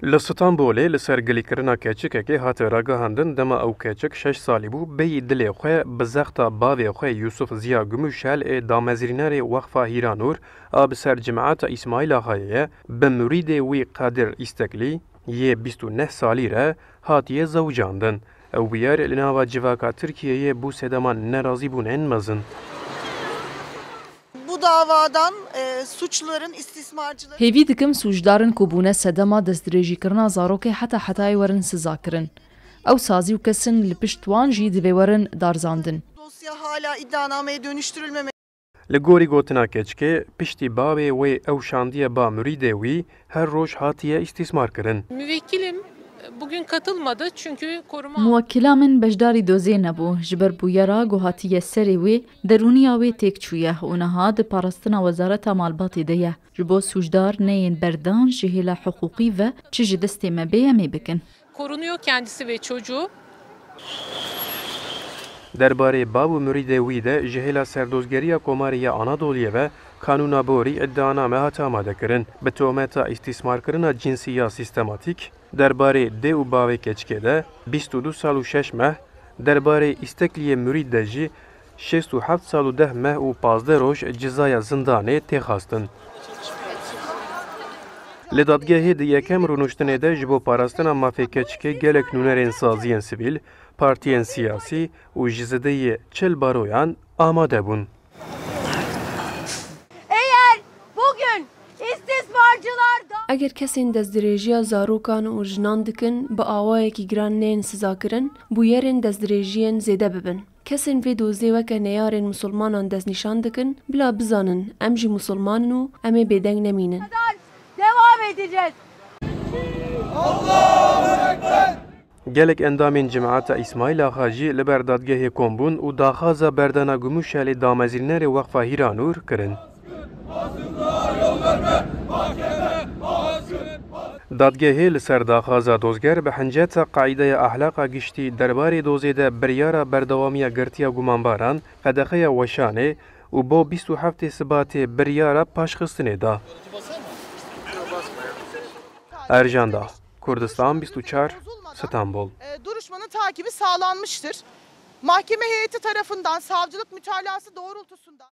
Li Stenbolê li ser gilîkirina keçikekê hate ragihandin dema ew keçik 6 salî bû bêyî dilê xwe bi zexta bavê xwe Yusuf Ziya Gümüşel ê damezrînerê Wexfa Hîranûr a bi ser cemaeta İsmaîl Axayê bi murîdê wî Qadir İsteklî yê 29 salî re hatiye zewcandin. Ew bûyer li nava civaka Tirkiyeyê bû sedema nerazîbûnên mezin. Bu davadan suçluların istismarcıları... Hêvî dikim sûcdarên ku bûne sedema destdirêjîkirina zarokê heta hetayê werin sizakirin. Ew sazî û kesin li pişt wan jî divê werin darzandin. Dosya hala iddianameye dönüştürülmemek. Li gorî gotina keçikê piştî bavê wê ew şandiye ba murîdê wî her roj hatiye istismar kirin. Müvekkilim bugün katılmadı çünkü koruma... Muwekkila min beşdarî dozê nebû ji ber bûyera guhatiye serê wê derûniya wê têk çûye û niha di parastina Wezareta Malbatê de ye. Ji bo sûcdar neyên berdan ji hêla hiqûqî ve çi ji destê me bê em ê bikin. Korunuyor kendisi ve çocuğu. Derbarê bav û murîdê wî de ji hêla serdozgeriya Komarî ya Anadoliyê ve kanûna borî iddianame hate amadekirin. Bi tometa îstismarkirina cinsî ya sîstematîk derbarê dê û bavê keçikê de 22 sal û 6 meh, derbarê îstekliyê murîd de jî 67 sal û 10 meh û 15 roj cezaya zindanê têxastin. Li dadgehê di yekem rûniştinê de ji bo parastina mafê keçikê gelek nûnerên saziyên sivîl, partiyên siyasî û ji zêdeyê 40 baroyan amade bûn. Eğer bugün istismarcılar da... Eger kesên destdirêjiya zarokan û jinan dikin bi awayekî giran tên sizakirin, bûyerên destdirêjiyên zêde bibin. Kesên vê dozê weke neyarên musulmanan destnîşan dikin, bila bizanin em jî musulmanin û em ê bêdeng nemînin. Devam edeceğiz. Gelek endamên cemaeta İsmaîl Axa jî li ber dadgehê kom bûn û daxwaza berdana Gümüşelê damezrînerê Wexfa Hîranûr kirin. Dadgehê li ser daxwaza dozger bi hinceta qaîdeya ahlaqa giştî derbarê dozê de biryara berdewamiya girtiya gumanbaran qedexeya weşanê û bo 27 Sibatê biryara paşxistinê da. Ercan Dağ, Kurdistan 24, İstanbul. Duruşmanın takibi sağlanmıştır. Mahkeme heyeti tarafından savcılık mütalası doğrultusunda...